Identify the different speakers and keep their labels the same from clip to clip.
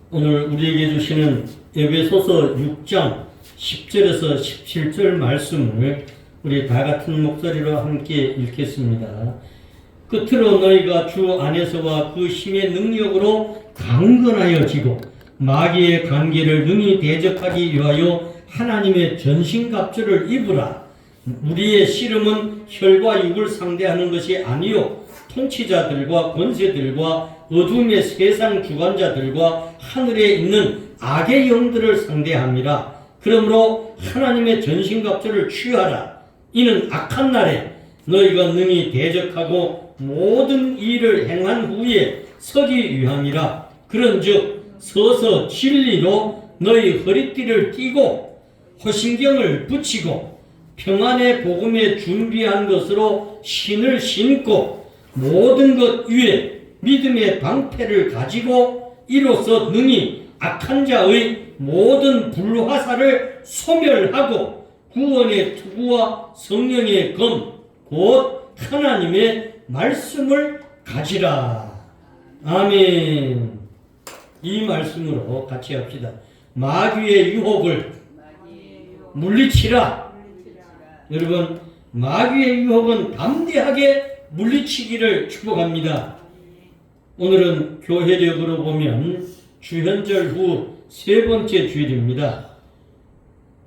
Speaker 1: 오늘 우리에게 주시는 에베소서 6장 10절에서 17절 말씀을 우리 다 같은 목소리로 함께 읽겠습니다. 끝으로 너희가 주 안에서와 그 힘의 능력으로 강건하여지고 마귀의 관계를 능히 대적하기 위하여 하나님의 전신갑주를 입으라. 우리의 씨름은 혈과 육을 상대하는 것이 아니요 통치자들과 권세들과 어둠의 세상 주관자들과 하늘에 있는 악의 영들을 상대함이라. 그러므로 하나님의 전신갑주를 취하라. 이는 악한 날에 너희가 능히 대적하고 모든 일을 행한 후에 서기 위함이라. 그런즉 서서 진리로 너희 허리띠를 띠고 호신경을 붙이고 평안의 복음에 준비한 것으로 신을 신고 모든 것 위에 믿음의 방패를 가지고 이로써 능히 악한 자의 모든 불화살을 소멸하고 구원의 투구와 성령의 검 곧 하나님의 말씀을 가지라. 아멘. 이 말씀으로 같이 합시다. 마귀의 유혹을 물리치라. 여러분, 마귀의 유혹은 담대하게 물리치기를 축복합니다. 오늘은 교회력으로 보면 주현절 후 세 번째 주일입니다.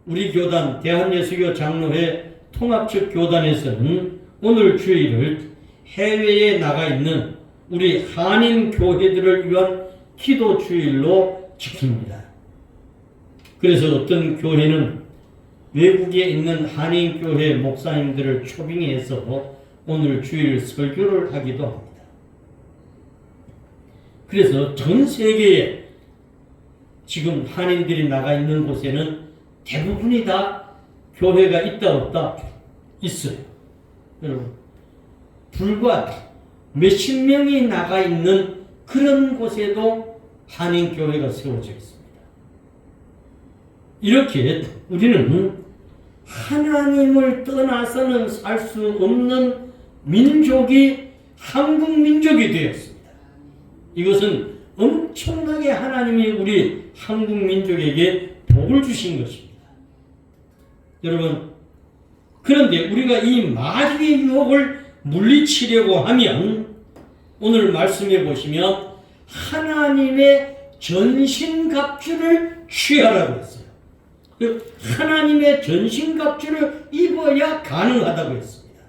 Speaker 1: 우리 교단 대한예수교 장로회 통합측 교단에서는 오늘 주일을 해외에 나가 있는 우리 한인 교회들을 위한 기도 주일로 지킵니다. 그래서 어떤 교회는 외국에 있는 한인 교회 목사님들을 초빙해서 오늘 주일 설교를 하기도 합니다. 그래서 전 세계에 지금 한인들이 나가 있는 곳에는 대부분이 다 교회가 있다 없다 있어요. 여러분, 불과 몇십 명이 나가 있는 그런 곳에도 한인 교회가 세워져 있습니다. 이렇게 우리는 하나님을 떠나서는 살 수 없는 민족이 한국 민족이 되었습니다. 이것은 엄청나게 하나님이 우리 한국 민족에게 복을 주신 것입니다. 여러분, 그런데 우리가 이 마귀의 유혹을 물리치려고 하면 오늘 말씀해 보시면 하나님의 전신갑주를 취하라고 했어요. 하나님의 전신갑주를 입어야 가능하다고 했습니다.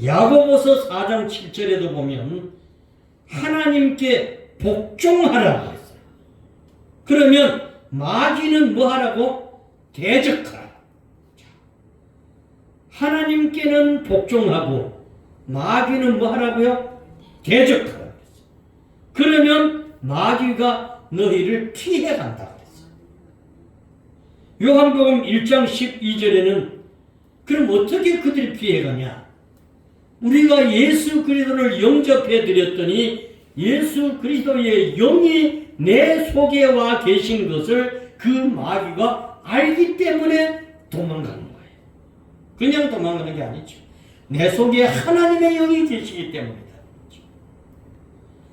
Speaker 1: 야고보서 4장 7절에도 보면 하나님께 복종하라고 했어요. 그러면 마귀는 뭐 하라고? 대적하라. 하나님께는 복종하고 마귀는 뭐 하라고요? 대적하라고 했어요. 그러면 마귀가 너희를 피해 간다고 했어요. 요한복음 1장 12절에는 그럼 어떻게 그들이 피해 가냐? 우리가 예수 그리스도를 영접해 드렸더니 예수 그리스도의 영이 내 속에 와 계신 것을 그 마귀가 알기 때문에 도망가는 거예요. 그냥 도망가는 게 아니죠. 내 속에 하나님의 영이 계시기 때문이다.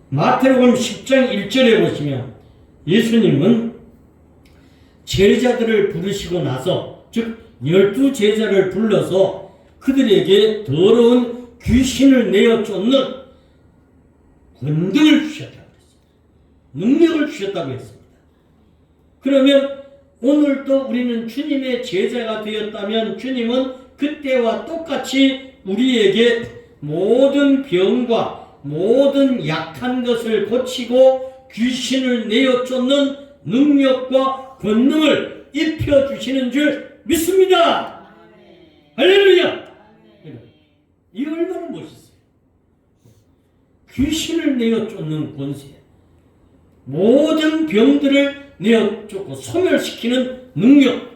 Speaker 1: 마태복음 10장 1절에 보시면 예수님은 제자들을 부르시고 나서, 즉 12제자를 불러서 그들에게 더러운 귀신을 내어 쫓는 권능을 주셨다고 했습니다. 능력을 주셨다고 했습니다. 그러면 오늘도 우리는 주님의 제자가 되었다면 주님은 그때와 똑같이 우리에게 모든 병과 모든 약한 것을 고치고 귀신을 내어 쫓는 능력과 권능을 입혀주시는 줄 믿습니다. 할렐루야! 이 얼마나 멋있어요. 귀신을 내어 쫓는 권세, 모든 병들을 내어 쫓고 소멸시키는 능력.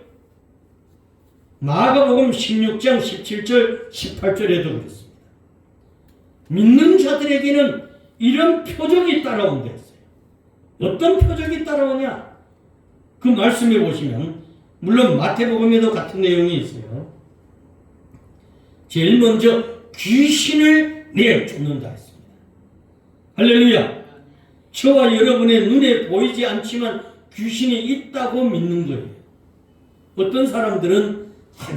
Speaker 1: 마가복음 16장 17절 18절에도 그렇습니다. 믿는 자들에게는 이런 표적이 따라온다 했어요. 어떤 표적이 따라오냐? 그 말씀해 보시면 물론 마태복음에도 같은 내용이 있어요. 제일 먼저 귀신을 내어 쫓는다 했습니다. 할렐루야! 저와 여러분의 눈에 보이지 않지만 귀신이 있다고 믿는 거예요. 어떤 사람들은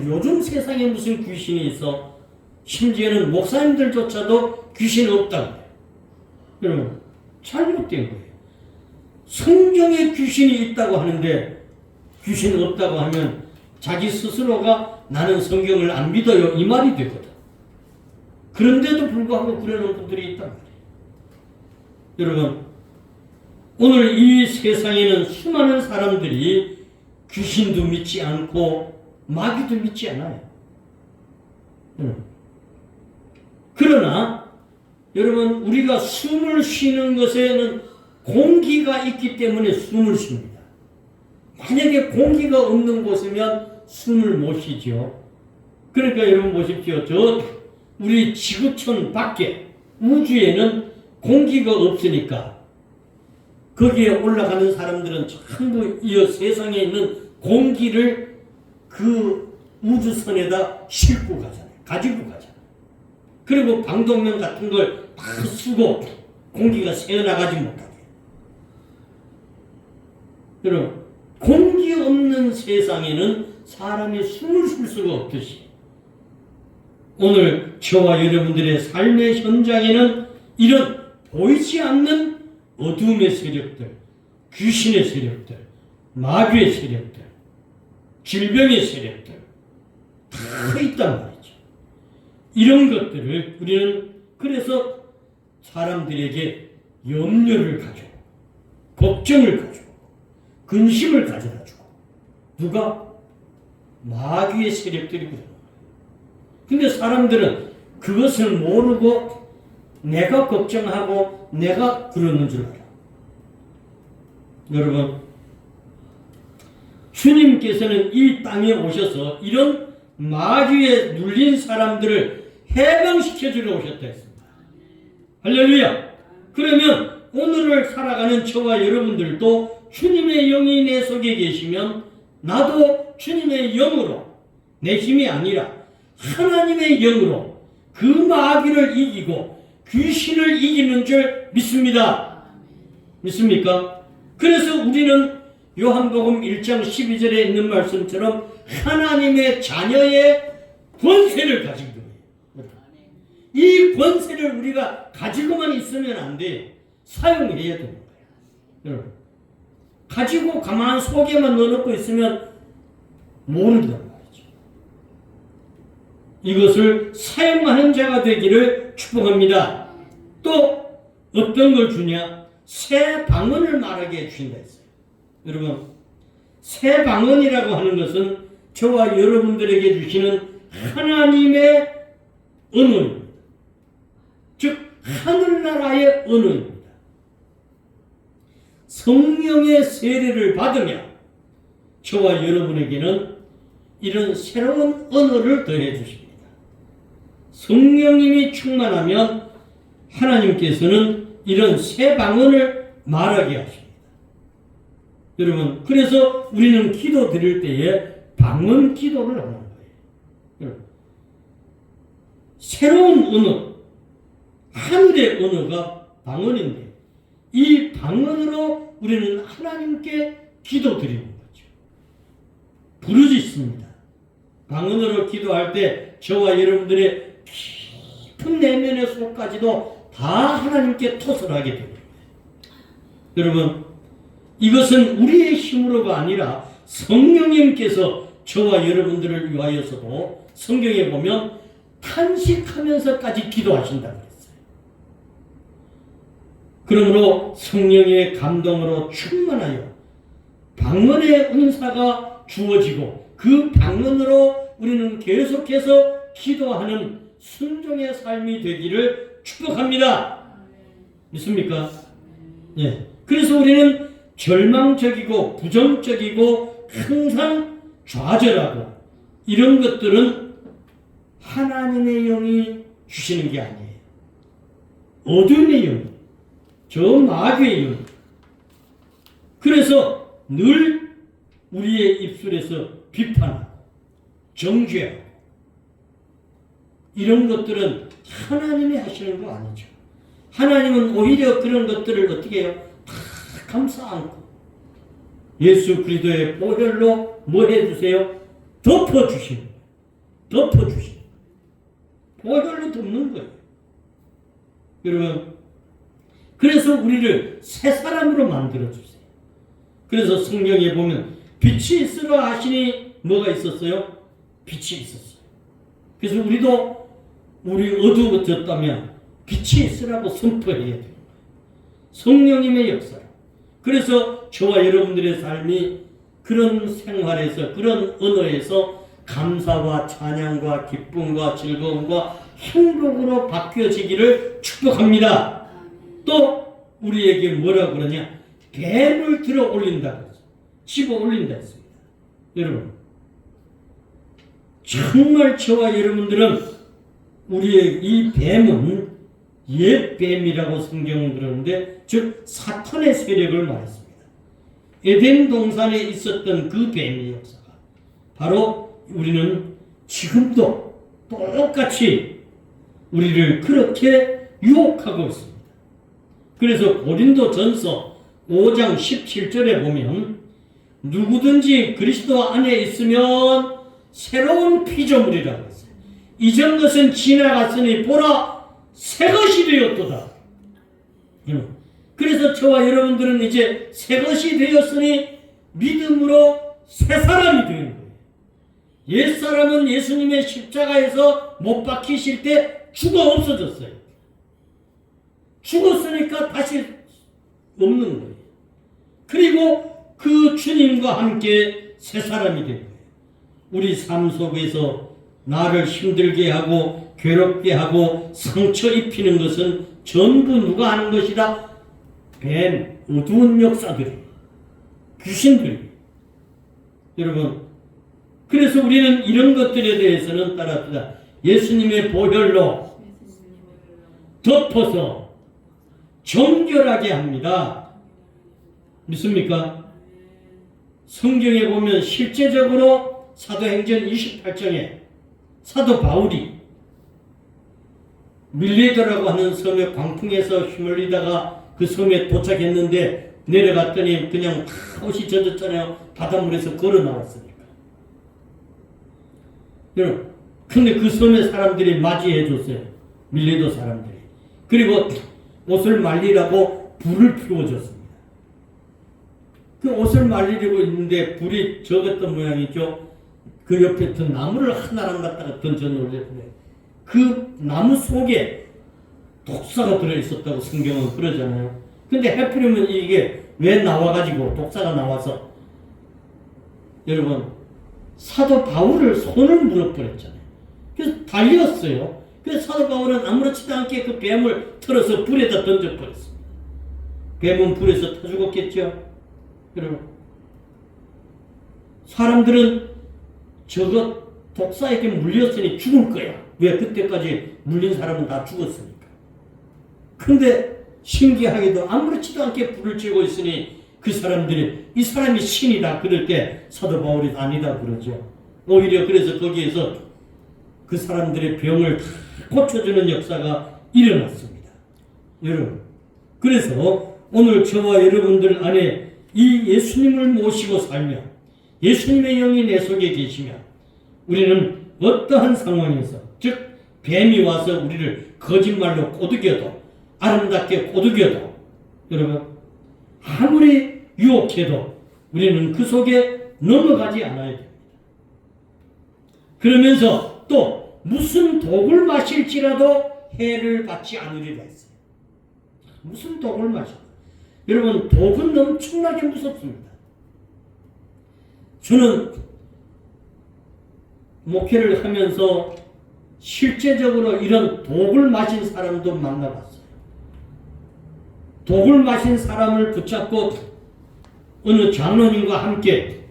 Speaker 1: 요즘 세상에 무슨 귀신이 있어? 심지어는 목사님들조차도 귀신 없다고 해요. 여러분, 잘못된 거예요. 성경에 귀신이 있다고 하는데 귀신 없다고 하면 자기 스스로가 나는 성경을 안 믿어요 이 말이 되거든. 그런데도 불구하고 그러는 분들이 있단 말이에요. 여러분, 오늘 이 세상에는 수많은 사람들이 귀신도 믿지 않고 마귀도 믿지 않아요. 그러나 여러분, 우리가 숨을 쉬는 것에는 공기가 있기 때문에 숨을 쉽니다. 만약에 공기가 없는 곳이면 숨을 못 쉬죠. 그러니까 여러분 보십시오. 우리 지구촌 밖에 우주에는 공기가 없으니까 거기에 올라가는 사람들은 전부 이 세상에 있는 공기를 그 우주선에다 싣고 가잖아요. 가지고 가잖아요. 그리고 방독면 같은 걸 다 쓰고 공기가 새어나가지 못하게. 여러분, 공기 없는 세상에는 사람이 숨을 쉴 수가 없듯이 오늘 저와 여러분들의 삶의 현장에는 이런 보이지 않는 어둠의 세력들, 귀신의 세력들, 마귀의 세력들, 질병의 세력들 다 있단 말이죠. 이런 것들을 우리는 그래서 사람들에게 염려를 가지고 걱정을 가지고 근심을 가져다 주고 누가? 마귀의 세력들이 그러는 거예요. 근데 사람들은 그것을 모르고 내가 걱정하고 내가 그러는 줄 알아. 여러분, 주님께서는 이 땅에 오셔서 이런 마귀에 눌린 사람들을 해방시켜 주러 오셨다 했습니다. 할렐루야! 그러면 오늘을 살아가는 저와 여러분들도 주님의 영이 내 속에 계시면 나도 주님의 영으로, 내 힘이 아니라 하나님의 영으로 그 마귀를 이기고 귀신을 이기는 줄 믿습니다. 믿습니까? 그래서 우리는 요한복음 1장 12절에 있는 말씀처럼 하나님의 자녀의 권세를 가지고 있어요. 이 권세를 우리가 가지고만 있으면 안 돼. 사용해야 되는 거예요. 여러분, 가지고 가만 속에만 넣어놓고 있으면 모른단 말이죠. 이것을 사용하는 자가 되기를 축복합니다. 또 어떤 걸 주냐? 새 방언을 말하게 해주신다 했어요. 여러분, 새 방언이라고 하는 것은 저와 여러분들에게 주시는 하나님의 언어입니다. 즉 하늘나라의 언어입니다. 성령의 세례를 받으며 저와 여러분에게는 이런 새로운 언어를 더해 주십니다. 성령님이 충만하면 하나님께서는 이런 새 방언을 말하게 하십니다. 여러분, 그래서 우리는 기도 드릴 때에 방언 기도를 하는 거예요. 여러분, 새로운 언어, 하늘의 언어가 방언인데 이 방언으로 우리는 하나님께 기도 드리는 거죠. 부르짖습니다. 방언으로 기도할 때 저와 여러분들의 깊은 내면의 속까지도 다 하나님께 토설하게 됩니다. 여러분, 이것은 우리의 힘으로가 아니라 성령님께서 저와 여러분들을 위하여서도 성경에 보면 탄식하면서까지 기도하신다고 그랬어요. 그러므로 성령의 감동으로 충만하여 방언의 은사가 주어지고 그 방언으로 우리는 계속해서 기도하는 순종의 삶이 되기를 축복합니다. 믿습니까? 예. 그래서 우리는 절망적이고 부정적이고 항상 좌절하고 이런 것들은 하나님의 영이 주시는 게 아니에요. 어둠의 영, 저 마귀의 영. 그래서 늘 우리의 입술에서 비판하고 정죄하고 이런 것들은 하나님이 하시는 거 아니죠. 하나님은 오히려 그런 것들을 어떻게 해요? 다 감싸 안고 예수 그리스도의 보혈로 뭐 해주세요? 덮어주십니다. 덮어주십니다. 보혈로 덮는 거예요. 여러분, 그래서 우리를 새 사람으로 만들어주세요. 그래서 성경에 보면 빛이 있으라 하시니 뭐가 있었어요? 빛이 있었어요. 그래서 우리도 우리 어두워졌다면 빛이 있으라고 선포해야 돼요. 성령님의 역사. 그래서 저와 여러분들의 삶이 그런 생활에서, 그런 언어에서 감사와 찬양과 기쁨과 즐거움과 행복으로 바뀌어지기를 축복합니다. 또 우리에게 뭐라고 그러냐? 뱀을 들어 올린다. 집어 올린다 했습니다. 여러분, 정말 저와 여러분들은 우리의 이 뱀은 옛 뱀이라고 성경은 그러는데, 즉 사탄의 세력을 말했습니다. 에덴 동산에 있었던 그 뱀의 역사가 바로 우리는 지금도 똑같이 우리를 그렇게 유혹하고 있습니다. 그래서 고린도전서 5장 17절에 보면 누구든지 그리스도 안에 있으면 새로운 피조물이라고 했어요. 이전 것은 지나갔으니 보라 새 것이 되었도다. 그래서 저와 여러분들은 이제 새 것이 되었으니 믿음으로 새 사람이 되는 거예요. 옛사람은 예수님의 십자가에서 못 박히실 때 죽어 없어졌어요. 죽었으니까 다시 없는 거예요. 그리고 그 주님과 함께 새 사람이 된 거예요. 우리 삶 속에서 나를 힘들게 하고 괴롭게 하고 상처 입히는 것은 전부 누가 하는 것이다? 뱀, 어두운 역사들이, 귀신들이. 여러분, 그래서 우리는 이런 것들에 대해서는 따라합니다. 예수님의 보혈로 덮어서 정결하게 합니다. 믿습니까? 성경에 보면 실제적으로 사도행전 28장에 사도 바울이 밀레도라고 하는 섬에 광풍에서 휘말리다가 그 섬에 도착했는데 내려갔더니 그냥 다 옷이 젖었잖아요. 바닷물에서 걸어 나왔으니까. 여러분, 근데 그 섬에 사람들이 맞이해 줬어요. 밀레도 사람들이. 그리고 옷을 말리라고 불을 피워줬습니다. 그 옷을 말리려고 있는데 불이 적었던 모양이죠. 그 옆에 던 나무를 하나랑 갖다가 던져 놓으려고 그 나무 속에 독사가 들어있었다고 성경은 그러잖아요. 근데 해프리면 이게 왜 나와가지고 독사가 나와서 여러분 사도 바울을 손을 물어버렸잖아요. 그래서 달렸어요. 그래서 사도 바울은 아무렇지도 않게 그 뱀을 털어서 불에다 던져버렸습니다. 뱀은 불에서 타 죽었겠죠. 여러분, 사람들은 저거 독사에게 물렸으니 죽을 거야. 왜? 그때까지 물린 사람은 다 죽었으니까. 근데 신기하게도 아무렇지도 않게 불을 쬐고 있으니 그 사람들이 이 사람이 신이다 그럴 때 사도 바울이 아니다 그러죠. 오히려 그래서 거기에서 그 사람들의 병을 다 고쳐주는 역사가 일어났습니다. 여러분, 그래서 오늘 저와 여러분들 안에 이 예수님을 모시고 살며 예수님의 영이 내 속에 계시며 우리는 어떠한 상황에서, 즉 뱀이 와서 우리를 거짓말로 꼬드겨도, 아름답게 꼬드겨도, 여러분 아무리 유혹해도 우리는 그 속에 넘어가지 않아야 됩니다. 그러면서 또 무슨 독을 마실지라도 해를 받지 않으리라 했어요. 무슨 독을 마실까? 여러분, 독은 엄청나게 무섭습니다. 저는 목회를 하면서 실제적으로 이런 독을 마신 사람도 만나봤어요. 독을 마신 사람을 붙잡고 어느 장로님과 함께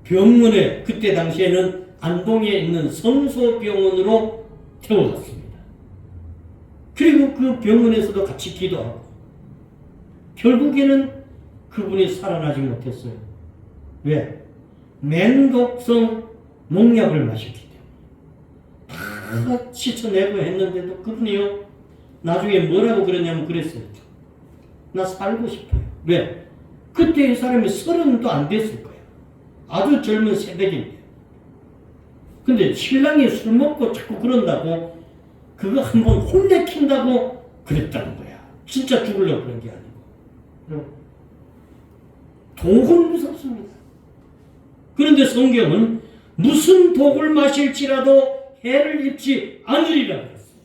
Speaker 1: 병원에, 그때 당시에는 안동에 있는 성소병원으로 태워갔습니다. 그리고 그 병원에서도 같이 기도하고 결국에는 그분이 살아나지 못했어요. 왜? 맹독성 농약을 마셨기 때문에. 다 씻어내고 했는데도 그분이요, 나중에 뭐라고 그러냐면 그랬어요. 나 살고 싶어요. 왜? 그때 이 사람이 30도 안 됐을 거야. 아주 젊은 새댁인데. 근데 신랑이 술 먹고 자꾸 그런다고 그거 한번 혼내킨다고 그랬다는 거야. 진짜 죽으려고 그런 게 아니고. 독은 무섭습니다. 그런데 성경은 무슨 독을 마실지라도 해를 입지 않으리라 그랬어요.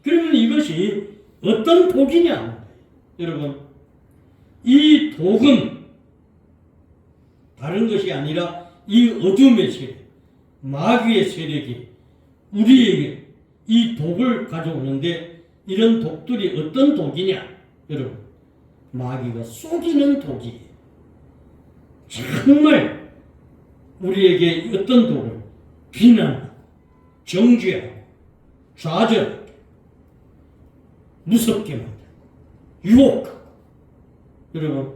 Speaker 1: 그러면 이것이 어떤 독이냐? 여러분, 이 독은 다른 것이 아니라 이 어둠의 세력, 마귀의 세력이 우리에게 이 독을 가져오는데, 이런 독들이 어떤 독이냐? 여러분, 마귀가 속이는 독이에요. 정말 우리에게 어떤 독을 비난하고 정죄하고 좌절하고 무섭게 만들고 유혹하고, 여러분,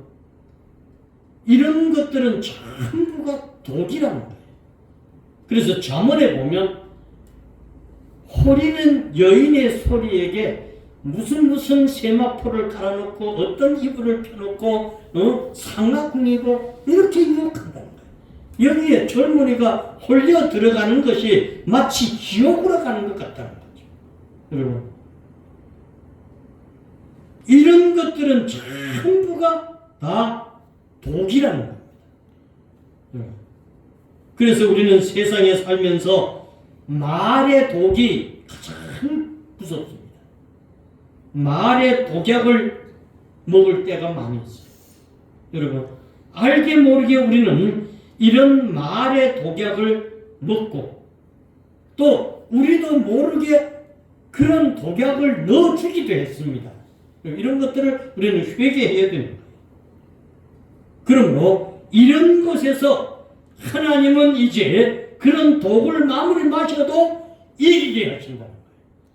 Speaker 1: 이런 것들은 전부가 독이라는 거예요. 그래서 잠언에 보면 호리는 여인의 소리에게 무슨 세마포를 갈아놓고 어떤 이불을 펴놓고 상나궁이고 이렇게 유혹한다는 거예요. 여기에 젊은이가 홀려 들어가는 것이 마치 지옥으로 가는 것 같다는 거죠. 여러분, 이런 것들은 전부가 다 독이라는 겁니다. 그래서 우리는 세상에 살면서 말의 독이 가장 무섭습니다. 말의 독약을 먹을 때가 많이 있어요. 여러분, 알게 모르게 우리는 이런 말의 독약을 먹고, 또 우리도 모르게 그런 독약을 넣어주기도 했습니다. 이런 것들을 우리는 회개해야 됩니다. 그러므로 이런 것에서 하나님은 이제 그런 독을 마무리 마셔도 이기게 하신다는 거예요.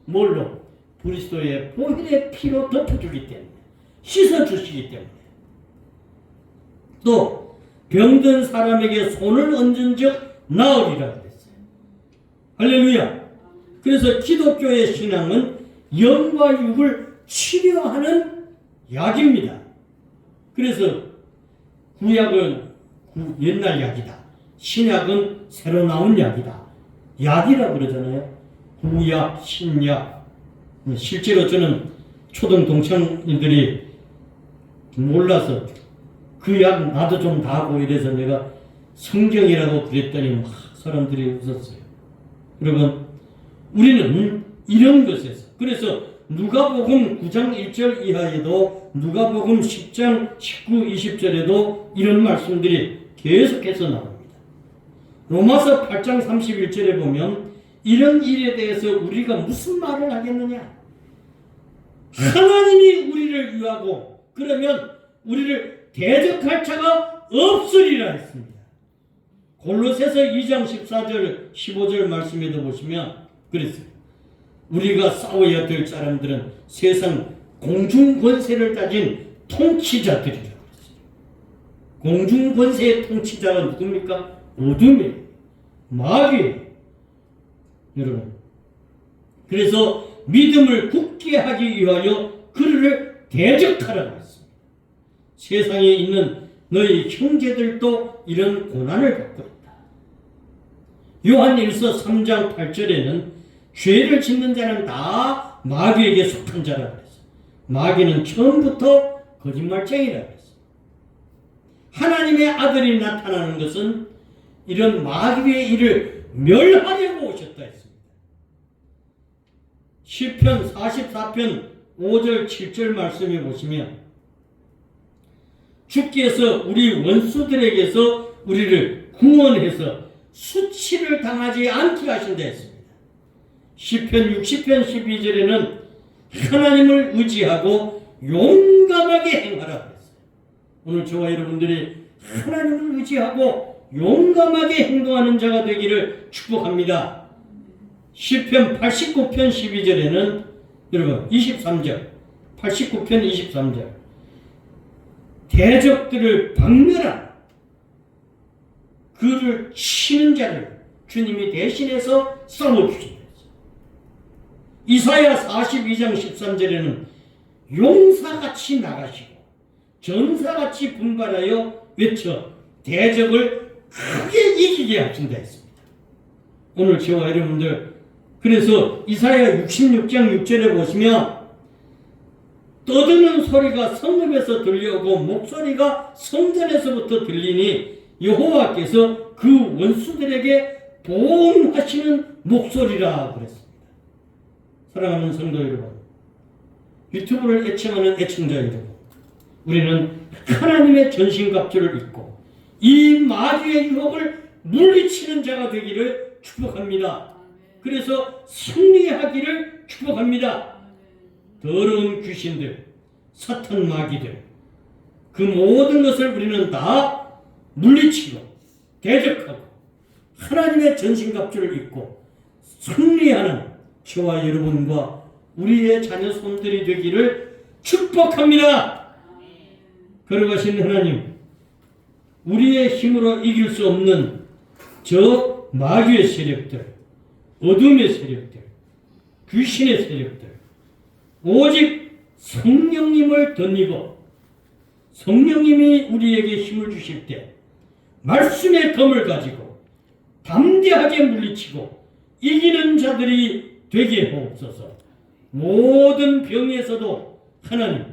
Speaker 1: 뭘로? 그리스도의 보혈의 피로 덮어주기 때문에, 씻어주시기 때문에. 또 병든 사람에게 손을 얹은 적 나으리라 그랬어요. 할렐루야. 그래서 기독교의 신앙은 영과 육을 치료하는 약입니다. 그래서 구약은 옛날 약이다, 신약은 새로 나온 약이다. 약이라고 그러잖아요. 구약, 신약. 실제로 저는 초등 동창들이 몰라서 그 약 나도 좀 다 하고 이래서 내가 성경이라고 그랬더니 막 사람들이 웃었어요. 여러분, 우리는 이런 것에서, 그래서 누가복음 9장 1절 이하에도, 누가복음 10장 19, 20절에도 이런 말씀들이 계속해서 나옵니다. 로마서 8장 31절에 보면 이런 일에 대해서 우리가 무슨 말을 하겠느냐? 하나님이 우리를 위하고 그러면 우리를 대적할 자가 없으리라 했습니다. 골로새서 2장 14절 15절 말씀에도 보시면 그랬어요. 우리가 싸워야 될 사람들은 세상 공중 권세를 가진 통치자들이라고 했어요. 공중 권세의 통치자가 누굽니까? 어둠이에요. 마귀예요. 여러분, 그래서 믿음을 굳게 하기 위하여 그를 대적하라고 했습니다. 세상에 있는 너희 형제들도 이런 고난을 받고 있다. 요한일서 3장 8절에는 죄를 짓는 자는 다 마귀에게 속한 자라고 했어요. 마귀는 처음부터 거짓말쟁이라고 했어요. 하나님의 아들이 나타나는 것은 이런 마귀의 일을 멸하려고 오셨다 했습니다. 시편 44편 5절 7절 말씀에 보시면 주께서 우리 원수들에게서 우리를 구원해서 수치를 당하지 않게 하신다 했습니다. 시편 60편 12절에는 하나님을 의지하고 용감하게 행하라고 했어요. 오늘 저와 여러분들이 하나님을 의지하고 용감하게 행동하는 자가 되기를 축복합니다. 시편 89편 12절에는 여러분 23절 89편 23절 대적들을 박멸하라. 그를 치는 자를 주님이 대신해서 싸워주신다. 이사야 42장 13절에는 용사같이 나가시고 전사같이 분발하여 외쳐 대적을 크게 이기게 하신다 했습니다. 오늘 저와 여러분들, 그래서 이사야 66장 6절에 보시면 떠드는 소리가 성읍에서 들려오고 목소리가 성전에서부터 들리니 여호와께서 그 원수들에게 보응하시는 목소리라 그랬습니다. 사랑하는 성도 여러분, 유튜브를 애청하는 애청자 여러분, 우리는 하나님의 전신갑주를 입고 이 마귀의 유혹을 물리치는 자가 되기를 축복합니다. 그래서 승리하기를 축복합니다. 더러운 귀신들, 사탄 마귀들, 그 모든 것을 우리는 다 물리치고 대적하고 하나님의 전신갑주를 입고 승리하는 저와 여러분과 우리의 자녀 손들이 되기를 축복합니다. 걸어가신 하나님, 우리의 힘으로 이길 수 없는 저 마귀의 세력들, 어둠의 세력들, 귀신의 세력들, 오직 성령님을 덧입어 성령님이 우리에게 힘을 주실 때 말씀의 검을 가지고 담대하게 물리치고 이기는 자들이 되게 하옵소서. 모든 병에서도 하나님,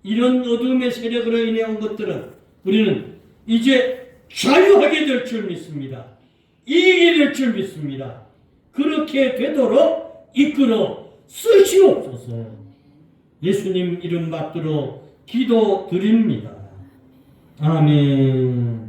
Speaker 1: 이런 어둠의 세력으로 인해 온 것들은 우리는 이제 자유하게 될 줄 믿습니다. 이기게 될 줄 믿습니다. 그렇게 되도록 이끌어 쓰시옵소서. 예수님 이름 받들어 기도드립니다. 아멘.